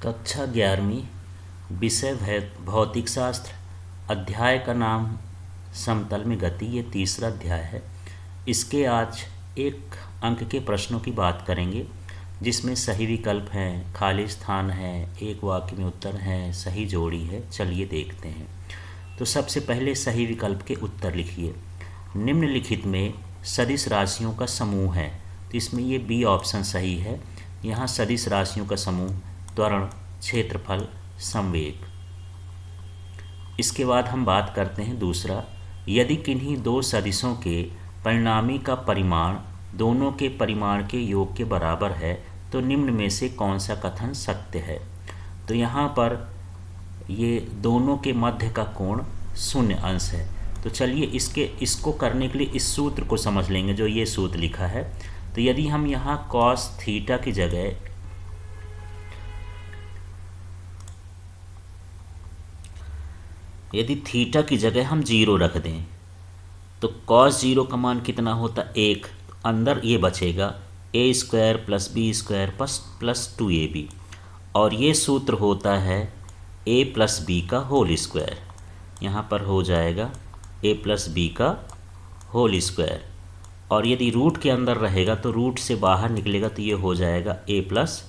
कक्षा 11वीं, विषय भौतिक शास्त्र। अध्याय का नाम समतल में गति। ये तीसरा अध्याय है। इसके आज एक अंक के प्रश्नों की बात करेंगे, जिसमें सही विकल्प हैं, खाली स्थान है, एक वाक्य में उत्तर है, सही जोड़ी है। चलिए देखते हैं। तो सबसे पहले सही विकल्प के उत्तर लिखिए। निम्नलिखित में सदिश राशियों का समूह है, तो इसमें ये बी ऑप्शन सही है। यहाँ सदिश राशियों का समूह त्वरण, क्षेत्रफल, संवेग। इसके बाद हम बात करते हैं दूसरा। यदि किन्हीं दो सदिशों के परिणामी का परिमाण दोनों के परिमाण के योग के बराबर है तो निम्न में से कौन सा कथन सत्य है। तो यहाँ पर ये दोनों के मध्य का कोण 0 अंश है। तो चलिए इसको करने के लिए इस सूत्र को समझ लेंगे, जो ये सूत्र लिखा है। तो यदि हम यहाँ cos थीटा की जगह थीटा की जगह हम 0 रख दें तो cos 0 का मान कितना होता है 1। अंदर ये बचेगा a² + b² प्लस 2ab, और ये सूत्र होता है a + b का होल स्क्वायर। यहाँ पर हो जाएगा a + b का होल स्क्वायर, और यदि रूट के अंदर रहेगा तो रूट से बाहर निकलेगा तो ये हो जाएगा a +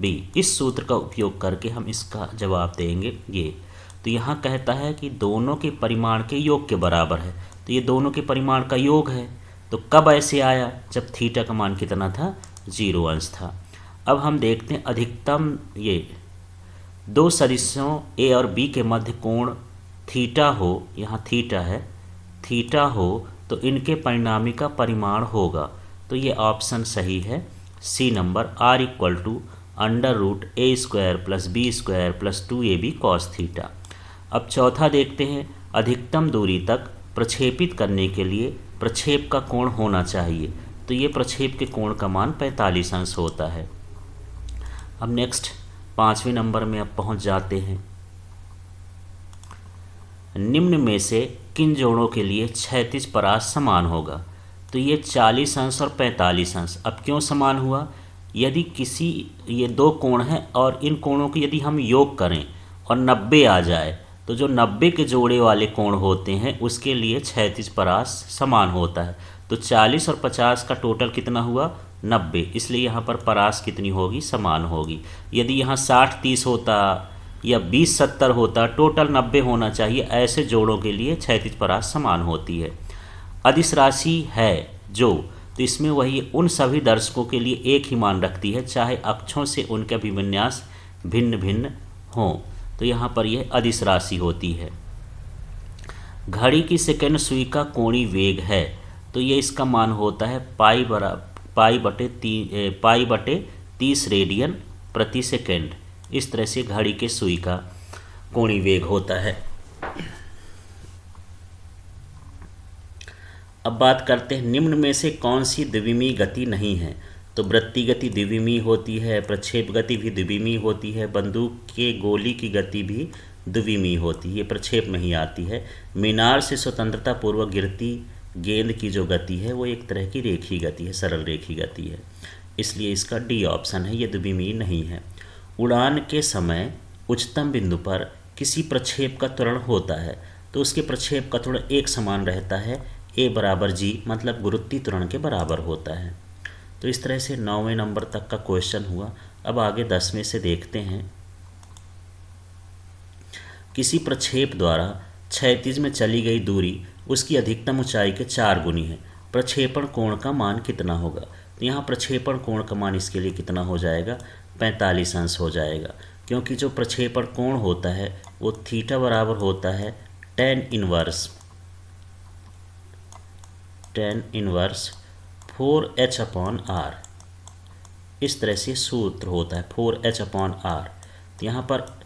b। इस सूत्र का उपयोग करके हम इसका जवाब देंगे ये। तो यहाँ कहता है कि दोनों के परिमाण के योग के बराबर है, तो ये दोनों के परिमाण का योग है। तो कब ऐसे आया, जब थीटा का मान कितना था 0 अंश था। अब हम देखते हैं अधिकतम ये दो सदिशों ए और बी के मध्य कोण थीटा हो, यहाँ थीटा है, थीटा हो तो इनके परिणामी का परिमाण होगा। तो ये ऑप्शन सही है, C number, r = √a² + b² + 2ab cos theta. अब चौथा देखते हैं। अधिकतम दूरी तक प्रक्षेपित करने के लिए प्रक्षेप का कोण होना चाहिए, तो ये प्रक्षेप के कोण का मान 45 अंश होता है। अब नेक्स्ट 5वें नंबर में अब पहुंच जाते हैं। निम्न में से किन जोड़ों के लिए क्षैतिज परास समान होगा। तो ये 40 अंश और 45 अंश। अब क्यों समान हुआ, यदि ये दो कोण हैं और इन कोणों की यदि हम योग करें और 90 आ जाए तो जो 90 के जोड़े वाले कोण होते हैं उसके लिए क्षैतिज परास समान होता है। तो 40 और 50 का टोटल कितना हुआ 90, इसलिए यहाँ पर परास कितनी होगी, समान होगी। यदि यहाँ 60-30 होता या 20-70 होता, टोटल 90 होना चाहिए। ऐसे जोड़ों के लिए क्षैतिज परास समान होती है। अदिश राशि है जो, तो इसमें वही उन सभी दर्शकों के लिए एक ही मान रखती है, चाहे अक्षों से उनके अभिविन्यास भिन्न भिन्न हों। तो यहाँ पर यह अदिश राशि होती है। घड़ी की सेकंड सुई का कोणीय वेग है, तो ये इसका मान होता है π/30 रेडियन प्रति सेकंड। इस तरह से घड़ी के सुई का कोणीय वेग होता है। अब बात करते हैं निम्न में से कौन सी द्विमीय गति नहीं है। तो वृत्तीय गति द्विमीय होती है, प्रक्षेप गति भी द्विमीय होती है, बंदूक के गोली की गति भी द्विमीय होती है, ये प्रक्षेप में ही आती है। मीनार से स्वतंत्रता पूर्वक गिरती गेंद की जो गति है वो एक तरह की रेखीय गति है, सरल रेखीय गति है, इसलिए इसका डी ऑप्शन है, ये द्विमीय नहीं है। उड़ान के समय उच्चतम बिंदु पर किसी प्रक्षेप का त्वरण होता है, तो उसके प्रक्षेप का त्वरण एक समान रहता है, a = g, मतलब गुरुत्वीय त्वरण के बराबर होता है। तो इस तरह से 9वें नंबर तक का क्वेश्चन हुआ। अब आगे 10वें से देखते हैं। किसी प्रक्षेप द्वारा क्षैतिज में चली गई दूरी उसकी अधिकतम ऊंचाई के 4 गुनी है, प्रक्षेपण कोण का मान कितना होगा। तो यहाँ प्रक्षेपण कोण का मान इसके लिए कितना हो जाएगा 45 अंश हो जाएगा, क्योंकि जो प्रक्षेपण कोण होता है वो थीटा बराबर होता है tan इनवर्स 4h/r। इस तरह से सूत्र होता है 4h/r। तो यहाँ पर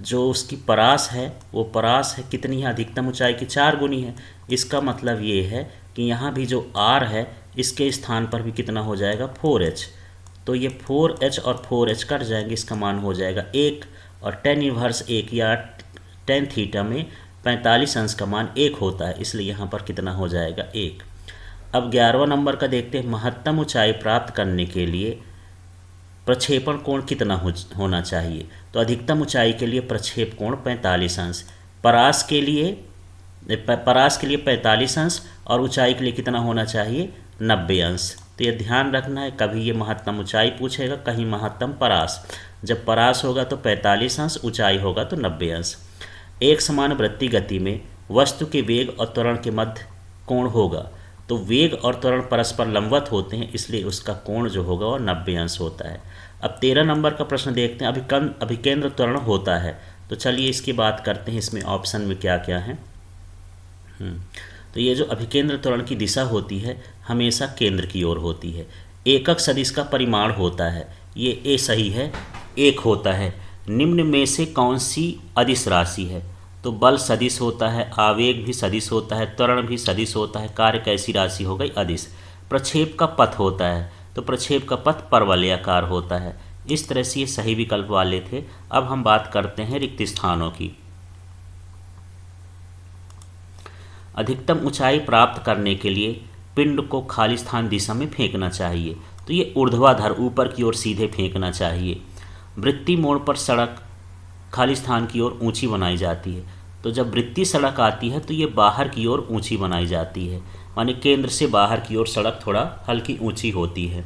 जो उसकी परास है वो परास है कितनी है, अधिकतम ऊंचाई की 4 गुनी है। इसका मतलब ये है कि यहाँ भी जो r है इसके स्थान पर भी कितना हो जाएगा 4h। तो ये 4h और 4h कट जाएंगे, इसका मान हो जाएगा 1, और tan इनवर्स 1 या tan थीटा में 45 अंश का मान 1 होता है, इसलिए यहाँ पर कितना हो जाएगा 1। अब 11वां नंबर का देखते हैं। महत्तम ऊंचाई प्राप्त करने के लिए प्रक्षेपण कोण कितना होना चाहिए? तो अधिकतम ऊंचाई के लिए प्रक्षेप कोण 45 अंश, परास के लिए 45 अंश और ऊंचाई के लिए कितना होना चाहिए? 90 अंश। तो ये ध्यान रखना है, कभी ये महत्तम ऊंचाई पूछेगा, कहीं महत्तम परास। जब परास होगा तो 45 अंश, ऊंचाई होगा तो 90 अंश। एक समान वृत्तीय गति में वस्तु के वेग और त्वरण के मध्य कोण होगा। तो वेग और त्वरण परस्पर लंबवत होते हैं, इसलिए उसका कोण जो होगा वो 90 अंश होता है। अब 13 नंबर का प्रश्न देखते हैं। अभिकेंद्र त्वरण होता है, तो चलिए इसकी बात करते हैं, इसमें ऑप्शन में क्या क्या है। तो ये जो अभिकेंद्र त्वरण की दिशा होती है हमेशा केंद्र की ओर होती है। एकक सदिश का परिमाण होता है, ये ए सही है, 1 होता है। निम्न में से कौन सी अदिश राशि है? तो बल सदिश होता है, आवेग भी सदिश होता है, त्वरण भी सदिश होता है, कार्य कैसी राशि हो गई? अदिश। प्रक्षेप का पथ होता है, तो प्रक्षेप का पथ परवलयाकार होता है। इस तरह से ये सही विकल्प वाले थे। अब हम बात करते हैं रिक्त स्थानों की। अधिकतम ऊंचाई प्राप्त करने के लिए पिंड को खाली स्थान दिशा में फेंकना चाहिए, तो ये ऊर्ध्वाधर ऊपर की ओर सीधे फेंकना चाहिए। वृत्तीय मोड़ पर सड़क खाली स्थान की ओर ऊंची बनाई जाती है, तो जब वृत्तीय सड़क आती है तो ये बाहर की ओर ऊंची बनाई जाती है, माने केंद्र से बाहर की ओर सड़क थोड़ा हल्की ऊंची होती है।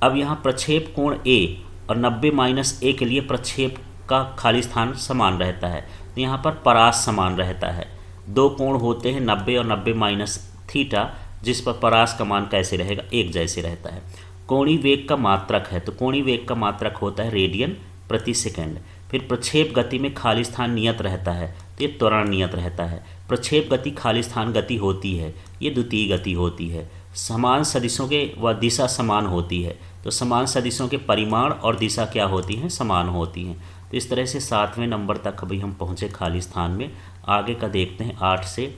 अब यहाँ प्रक्षेप कोण ए और 90 - a के लिए प्रक्षेप का खाली स्थान समान रहता है, तो यहाँ पर परास समान रहता है। दो कोण होते हैं 90 और 90 - थीटा, जिस पर परास का मान कैसे रहेगा? एक जैसे रहता है। कोणीय वेग का मात्रक है, तो कोणीय वेग का मात्रक होता है रेडियन प्रति सेकंड। फिर प्रक्षेप गति में खाली स्थान नियत रहता है, तो ये त्वरण नियत रहता है। प्रक्षेप गति खाली स्थान गति होती है, ये द्वितीय गति होती है। समान सदिशों के व दिशा समान होती है, तो समान सदिशों के परिमाण और दिशा क्या होती हैं? समान होती हैं। तो इस तरह से 7वें नंबर तक अभी हम पहुँचे खाली स्थान में। आगे का देखते हैं 8 से।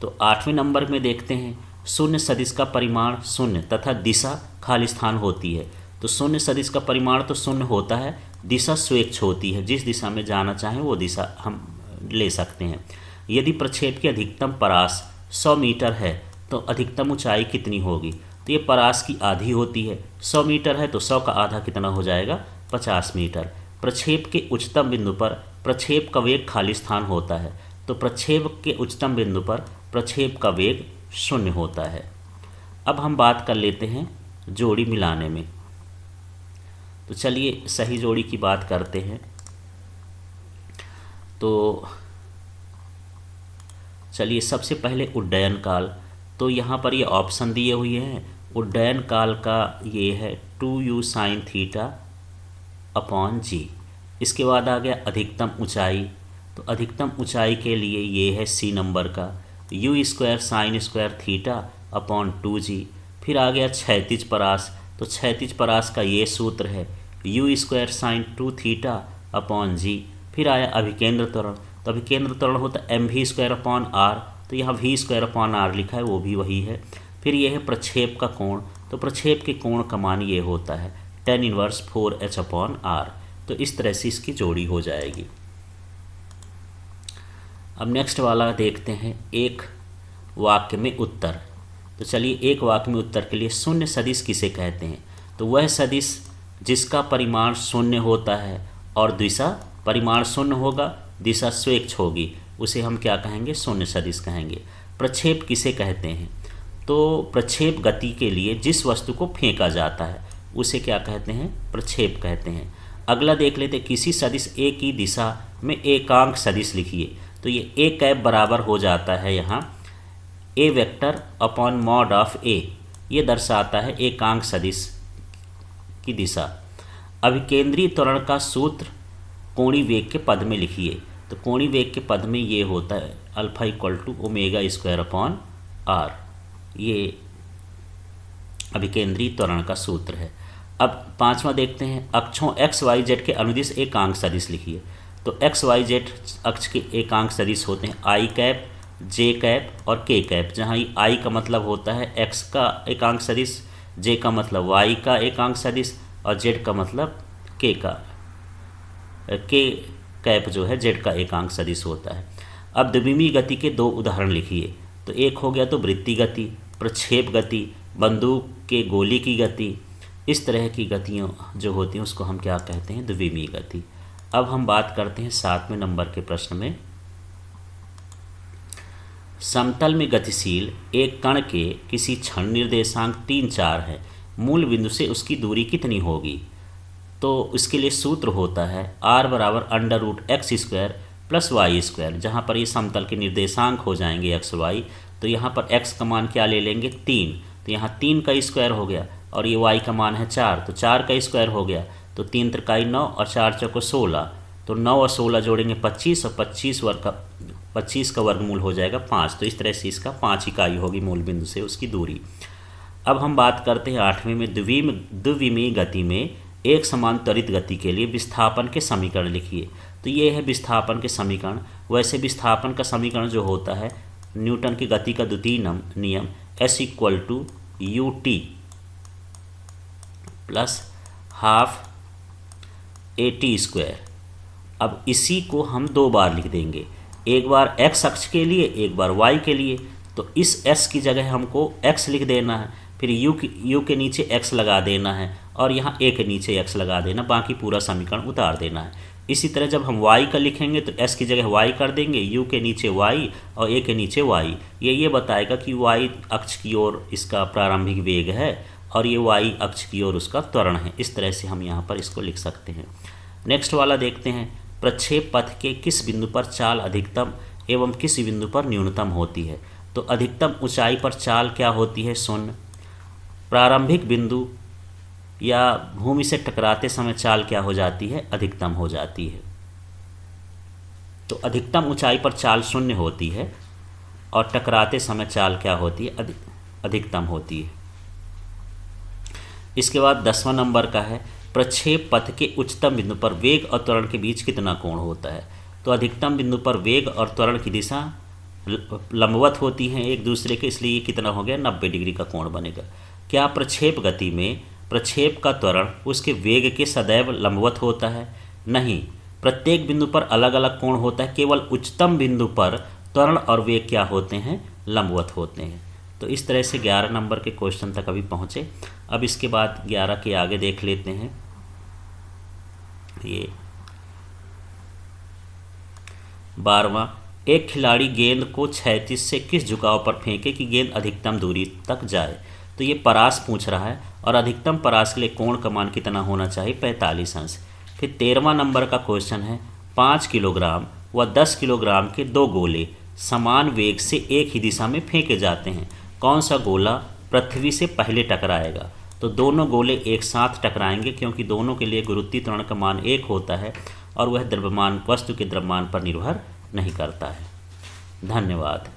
तो 8वें नंबर में देखते हैं शून्य सदिश का परिमाण शून्य तथा दिशा खाली स्थान होती है। तो शून्य सदिश का परिमाण तो शून्य होता है, दिशा स्वेच्छ होती है, जिस दिशा में जाना चाहें वो दिशा हम ले सकते हैं। यदि प्रक्षेप की अधिकतम परास 100 मीटर है तो अधिकतम ऊंचाई कितनी होगी? तो ये परास की आधी होती है, 100 मीटर है तो 100 का आधा कितना हो जाएगा? 50 मीटर। प्रक्षेप के उच्चतम बिंदु पर प्रक्षेप का वेग खाली स्थान होता है, तो प्रक्षेप के उच्चतम बिंदु पर प्रक्षेप का वेग शून्य होता है। अब हम बात कर लेते हैं जोड़ी मिलाने में। तो चलिए सही जोड़ी की बात करते हैं। तो चलिए सबसे उड्डयन उड्डयन काल, तो यहाँ पर ये ऑप्शन दिए हुए हैं। उड्डयन काल का ये है 2u sin θ/g। इसके बाद आ गया अधिकतम ऊंचाई, तो अधिकतम ऊंचाई के लिए ये है सी नंबर का u² sin² θ/2g। फिर आ गया क्षैतिज परास, तो क्षैतिज परास का ये सूत्र है u² sin 2θ/g। फिर आया अभिकेंद्र त्वरण, तो अभिकेंद्र त्वरण होता है mv²/r, तो यहाँ v²/r लिखा है, वो भी वही है। फिर ये है प्रक्षेप का कोण, तो प्रक्षेप के कोण का मान ये होता है tan 1/4h/r। तो इस तरह से इसकी जोड़ी हो जाएगी। अब नेक्स्ट वाला देखते हैं एक वाक्य में उत्तर। तो चलिए एक वाक्य में उत्तर के लिए शून्य सदिश किसे कहते हैं? तो वह सदिश जिसका परिमाण शून्य होता है और दिशा, परिमाण शून्य होगा, दिशा स्वेच्छ होगी, उसे हम क्या कहेंगे? शून्य सदिश कहेंगे। प्रक्षेप किसे कहते हैं? तो प्रक्षेप गति के लिए जिस वस्तु को फेंका जाता है उसे क्या कहते हैं? प्रक्षेप कहते हैं। अगला देख लेते, किसी सदिश ए की दिशा में एकांक सदिश लिखिए। तो ये ए कैप बराबर हो जाता है यहाँ ए वेक्टर अपॉन मॉड ऑफ ए, ये दर्शाता है एकांक सदिश की दिशा। अभिकेंद्रीय त्वरण का सूत्र कोणीय वेग के पद में लिखिए। तो कोणीय वेग के पद में ये होता है α = ω²/r, ये अभिकेंद्रीय त्वरण का सूत्र है। अब 5वां देखते हैं, अक्षों x y z के अनुदिश एकांक सदिश लिखिए। तो x y z अक्ष के एकांक सदिश होते हैं i कैप, j कैप और k कैप, जहाँ i का मतलब होता है x का एकांक सदिश, j का मतलब y का एकांक सदिश और z का मतलब k कैप जो है z का एकांक सदिश होता है। अब द्विमीय गति के 2 उदाहरण लिखिए। तो एक हो गया तो वृत्तीय गति, प्रक्षेप गति, बंदूक के गोली की गति। इस तरह की गतियाँ जो होती हैं उसको हम क्या कहते हैं, द्विमीय गति। अब हम बात करते हैं 7वें नंबर के प्रश्न में। समतल में गतिशील एक कण के किसी क्षण निर्देशांक 3, 4 है, मूल बिंदु से उसकी दूरी कितनी होगी? तो इसके लिए सूत्र होता है r बराबर √x² + y², जहाँ पर ये समतल के निर्देशांक हो जाएंगे x y। तो यहाँ पर x का मान क्या ले लेंगे, 3, तो यहाँ 3 का स्क्वायर हो गया, और ये y का मान है 4, तो 4 का स्क्वायर हो गया, तो 3 त्रिकाई 9 और 4 चौको 16, तो 9 और 16 जोड़ेंगे 25, और 25 का वर्गमूल हो जाएगा 5। तो इस तरह से इसका 5 इकाई होगी मूल बिंदु से उसकी दूरी। अब हम बात करते हैं 8वें में। द्विविमीय गति में एक समान त्वरित गति के लिए विस्थापन के समीकरण लिखिए। तो ये है विस्थापन के समीकरण। वैसे विस्थापन का समीकरण जो होता है, न्यूटन की गति का द्वितीय नियम S = ut + ½ at²। अब इसी को हम 2 बार लिख देंगे, एक बार x अक्ष के लिए, एक बार y के लिए। तो इस s की जगह हमको x लिख देना है, फिर u के नीचे x लगा देना है, और यहाँ a के नीचे x लगा देना, बाकी पूरा समीकरण उतार देना है। इसी तरह जब हम y का लिखेंगे तो s की जगह y कर देंगे, u के नीचे y और a के नीचे y। ये बताएगा कि y अक्ष की ओर इसका प्रारंभिक वेग है और ये y अक्ष की ओर उसका त्वरण है। इस तरह से हम यहाँ पर इसको लिख सकते हैं। नेक्स्ट वाला देखते हैं। प्रक्षेप पथ के किस बिंदु पर चाल अधिकतम एवं किस बिंदु पर न्यूनतम होती है? तो अधिकतम ऊंचाई पर चाल क्या होती है, 0। प्रारंभिक बिंदु या भूमि से टकराते समय चाल क्या हो जाती है, अधिकतम हो जाती है। तो अधिकतम ऊंचाई पर चाल 0 होती है और टकराते समय चाल क्या होती है, अधिकतम होती है। इसके बाद 10वां नंबर का है, प्रक्षेप पथ के उच्चतम बिंदु पर वेग और त्वरण के बीच कितना कोण होता है? तो अधिकतम बिंदु पर वेग और त्वरण की दिशा लंबवत होती हैं एक दूसरे के, इसलिए कितना हो गया, 90 डिग्री का कोण बनेगा। क्या प्रक्षेप गति में प्रक्षेप का त्वरण उसके वेग के सदैव लंबवत होता है? नहीं, प्रत्येक बिंदु पर अलग अलग कोण होता है। केवल उच्चतम बिंदु पर त्वरण और वेग क्या होते हैं, लंबवत होते हैं। तो इस तरह से 11 नंबर के क्वेश्चन तक अभी पहुँचे। अब इसके बाद 11 के आगे देख लेते हैं। ये 12वां, एक खिलाड़ी गेंद को क्षैतिज से किस झुकाव पर फेंके कि गेंद अधिकतम दूरी तक जाए? तो ये परास पूछ रहा है, और अधिकतम परास के लिए कोण का मान कितना होना चाहिए, 45 अंश। फिर 13वां नंबर का क्वेश्चन है, 5 किलोग्राम व 10 किलोग्राम के 2 गोले समान वेग से एक ही दिशा में फेंके जाते हैं, कौन सा गोला पृथ्वी से पहले टकराएगा? तो दोनों गोले एक साथ टकराएंगे, क्योंकि दोनों के लिए गुरुत्वीय त्वरण का मान 1 होता है और वह द्रव्यमान वस्तु के द्रव्यमान पर निर्भर नहीं करता है। धन्यवाद।